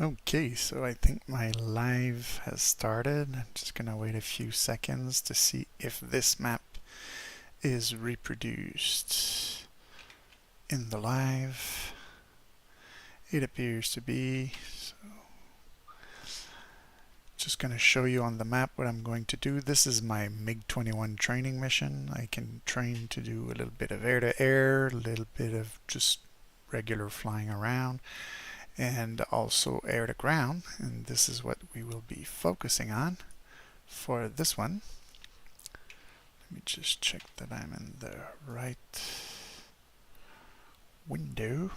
Okay, so I think my live has started. I'm just gonna wait a few seconds to see if this map is reproduced in the live. It appears to be. So just gonna show you on the map what I'm going to do. This is my MIG-21 training mission. I can train to do a little bit of air-to-air, a little bit of just regular flying around, and also air to ground, and this is what we will be focusing on for this one. Let me just check that I'm in the right window.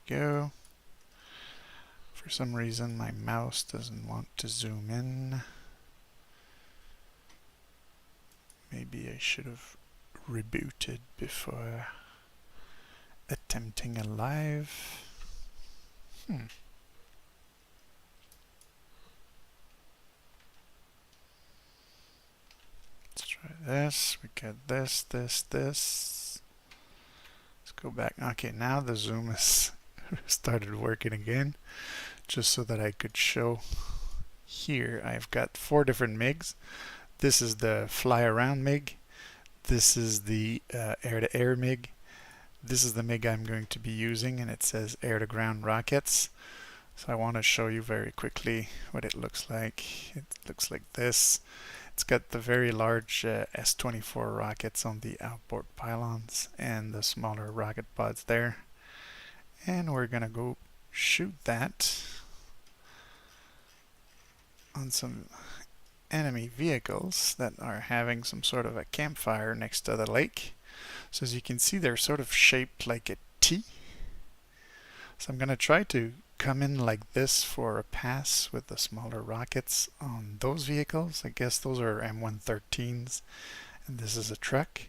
There we go. For some reason my mouse doesn't want to zoom in. Maybe I should have rebooted before attempting a live. Let's try this. We got this. Let's go back. Okay, now the zoom has started working again, just so that I could show. Here I've got 4 different MIGs. This is the fly around MIG. This is the air-to-air MIG. This is the MIG I'm going to be using, and it says air-to-ground rockets. So I want to show you very quickly what it looks like. It looks like this. It's got the very large S-24 rockets on the outboard pylons and the smaller rocket pods there. And we're going to go shoot that on some enemy vehicles that are having some sort of a campfire next to the lake. So as you can see, they're sort of shaped like a T. So I'm going to try to come in like this for a pass with the smaller rockets on those vehicles. I guess those are M113s, and this is a truck.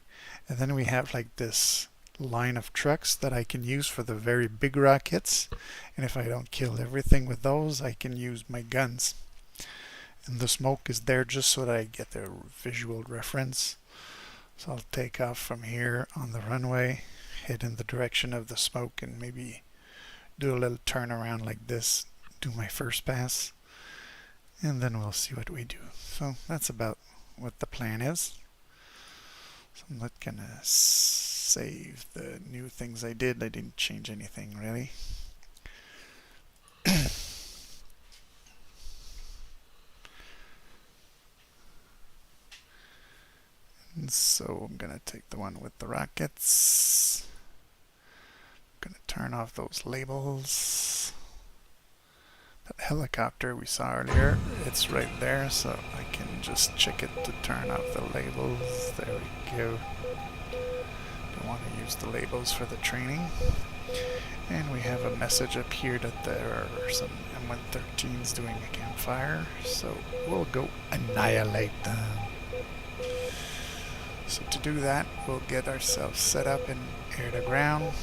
And then we have like this line of trucks that I can use for the very big rockets. And if I don't kill everything with those, I can use my guns. And the smoke is there just so that I get a visual reference. So I'll take off from here on the runway, head in the direction of the smoke, and maybe do a little turnaround like this, do my first pass, and then we'll see what we do. So that's about what the plan is. So I'm not gonna save the new things I did. I didn't change anything really. And so I'm gonna take the one with the rockets. I'm gonna turn off those labels. That helicopter we saw earlier, it's right there, so I can just check it to turn off the labels. There we go. Don't want to use the labels for the training. And we have a message up here that there are some M113s doing a campfire, so we'll go annihilate them. So to do that, we'll get ourselves set up in air to ground.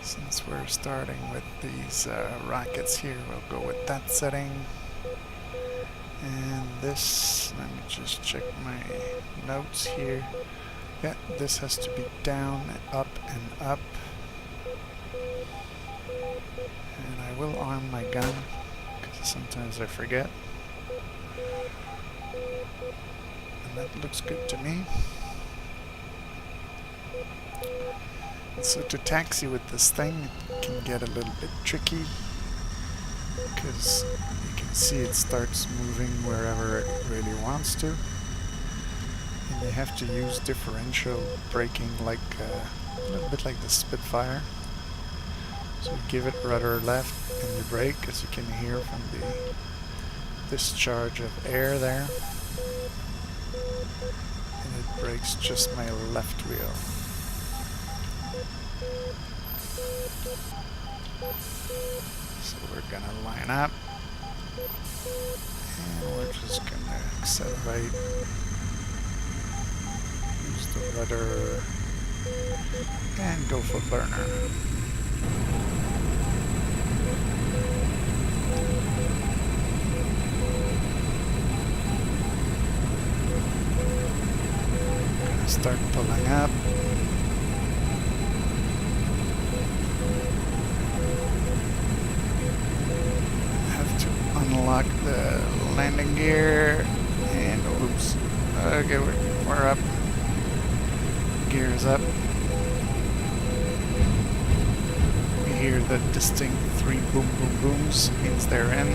Since we're starting with these rockets here, we'll go with that setting. And this, let me just check my notes here. Yeah, this has to be down, up, and up. And I will arm my gun, because sometimes I forget. And that looks good to me. And so to taxi with this thing, it can get a little bit tricky, because you can see it starts moving wherever it really wants to. And you have to use differential braking, like a little bit like the Spitfire. So you give it rudder left and you brake, as you can hear from the discharge of air there. And it brakes just my left wheel. So we're gonna line up, and we're just gonna accelerate, use the rudder, and go for burner. Start pulling up. lock the landing gear, and oops. Okay, we're up. Gears up. We hear the distinct 3 boom boom booms, means they're in.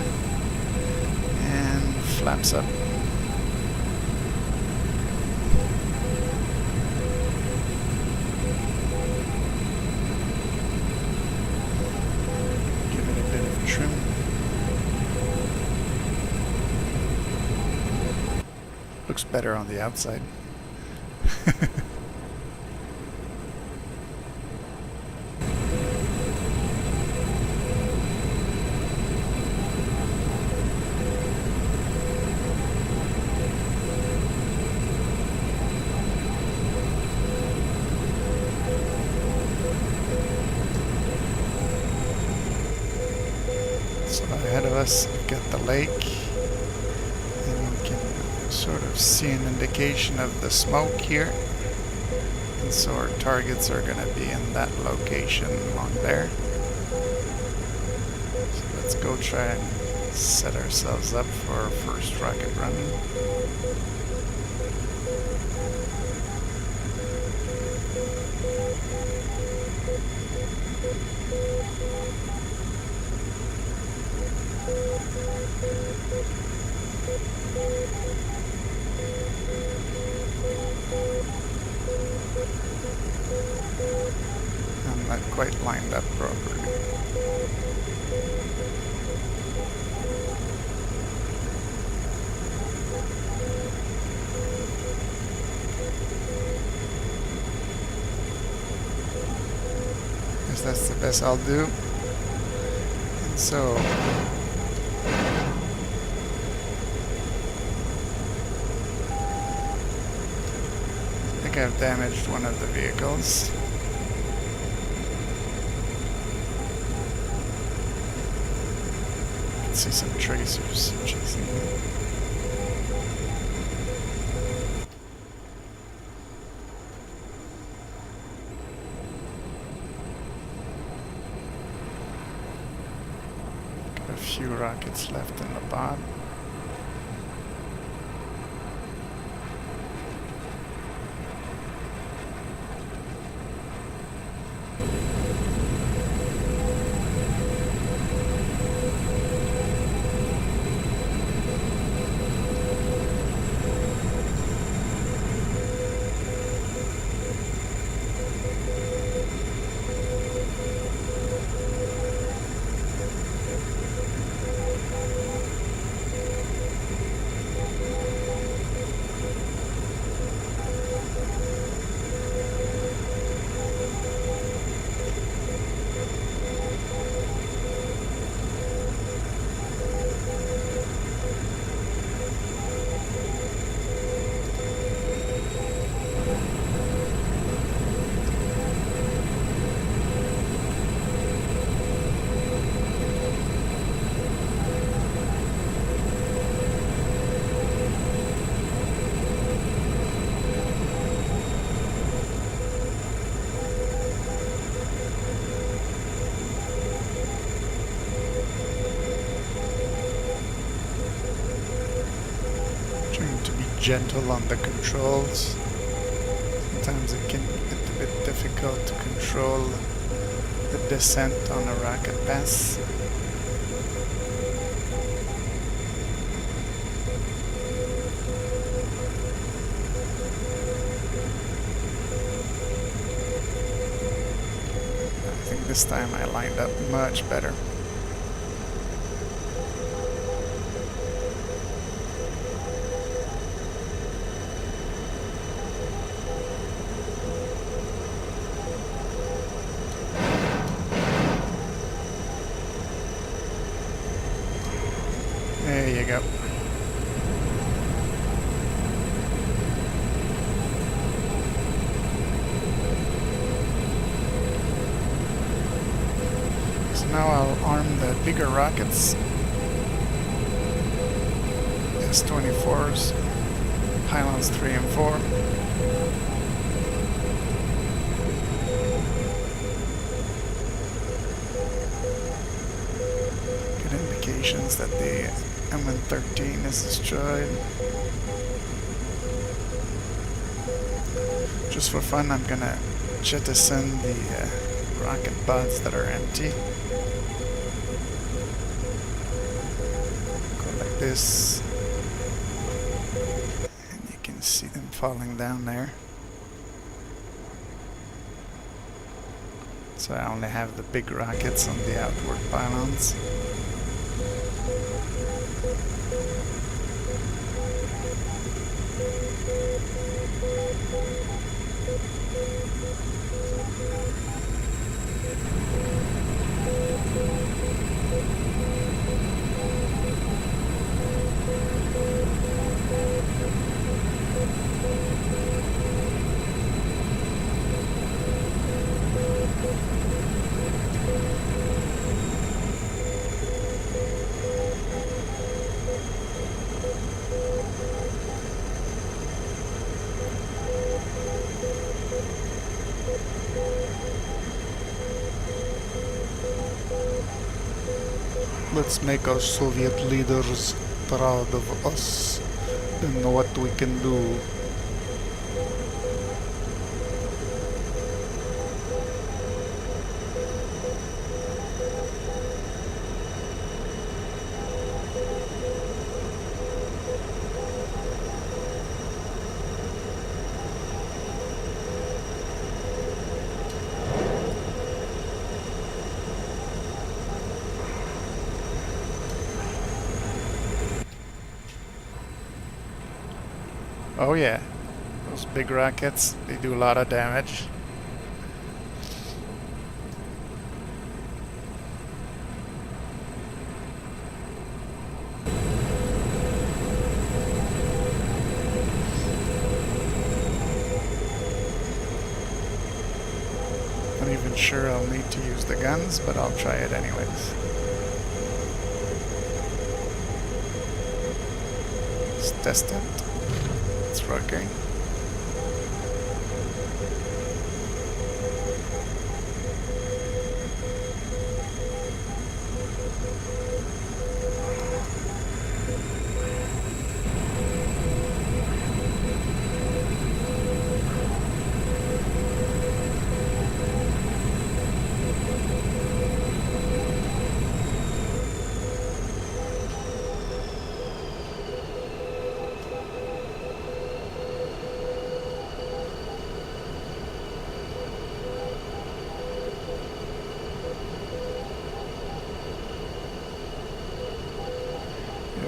And flaps up. Give it a bit of trim. Looks better on the outside. So ahead of us, we've got the lake, and we can sort of see an indication of the smoke here. And so our targets are going to be in that location along there. So let's go try and set ourselves up for our first rocket run. I'm not quite lined up properly. Guess that's the best I'll do. And so I think I've damaged one of the vehicles. I can see some tracers chasing me. Got a few rockets left in the pod. Trying to be gentle on the controls. Sometimes it can get a bit difficult to control the descent on a rocket pass. I think this time I lined up much better. There you go. So now I'll arm the bigger rockets. S-24s, pylons 3 and 4. Good indications that the MIG-13 is destroyed. Just for fun, I'm gonna jettison the rocket pods that are empty. Go like this. And you can see them falling down there. So I only have the big rockets on the outward pylons. Let's make our Soviet leaders proud of us and what we can do. Oh yeah, those big rockets, they do a lot of damage. Not even sure I'll need to use the guns, but I'll try it anyways. Let's test it. It's working.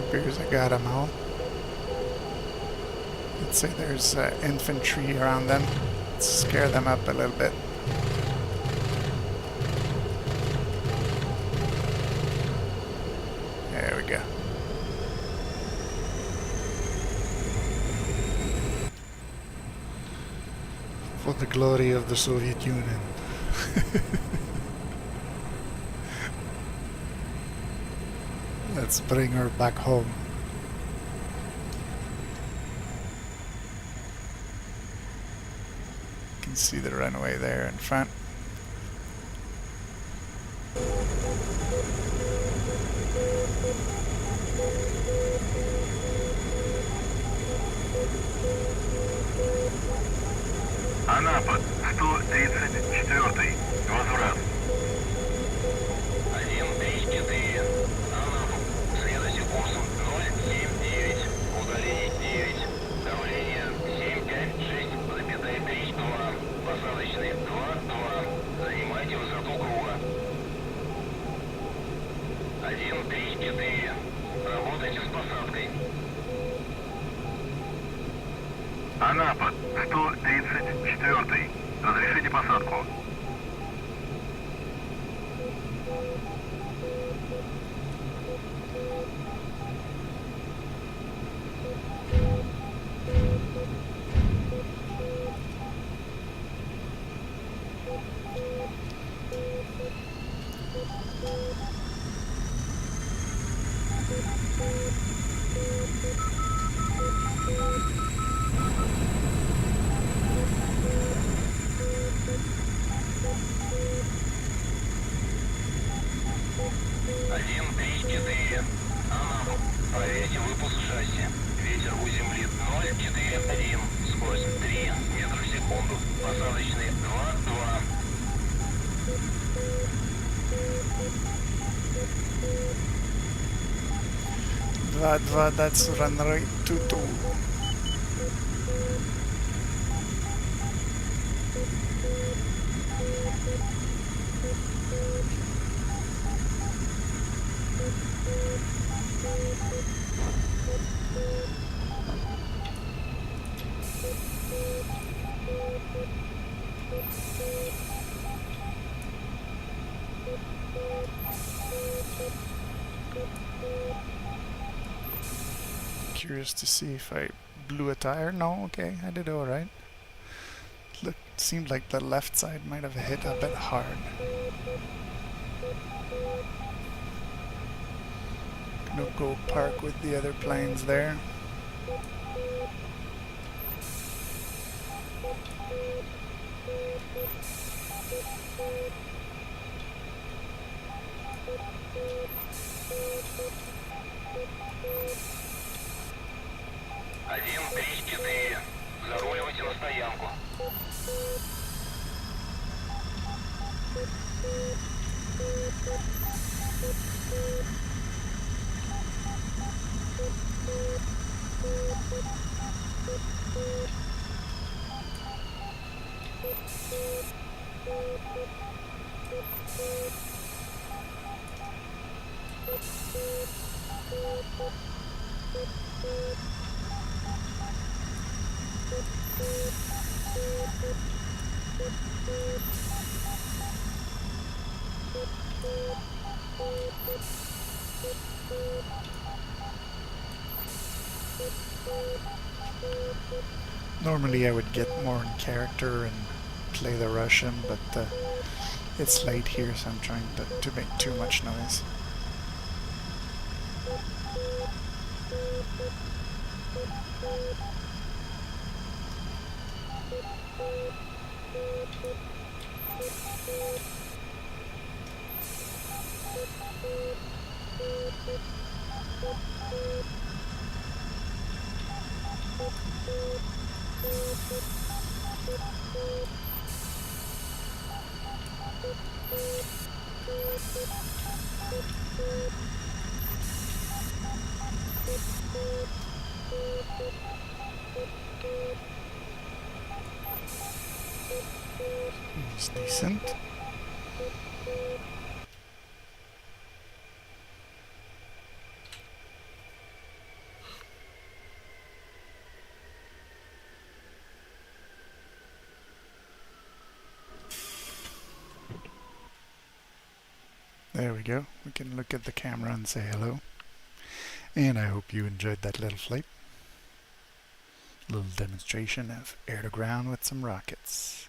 Appears I got them all. Let's say there's infantry around them. Let's scare them up a little bit. There we go. For the glory of the Soviet Union. Let's bring her back home. You can see the runway there in front. Анапа, 134-й, возврат. 134, Анапа, следуйте курсом 079, удаление 9, давление 756,32, посадочный 2-2, занимайте высоту круга. 134, работайте с посадкой. Анапа, 134-й. Разрешите посадку. that's runway 22. Curious to see if I blew a tire. No, okay, I did alright. Look, seemed like the left side might have hit a bit hard. Gonna go park with the other planes there. Один, 3, 4. Заруливайте на стоянку. Normally I would get more in character and play the Russian, but it's late here, so I'm trying to make too much noise. It's decent. There we go. We can look at the camera and say hello. And I hope you enjoyed that little flight. Little demonstration of air to ground with some rockets.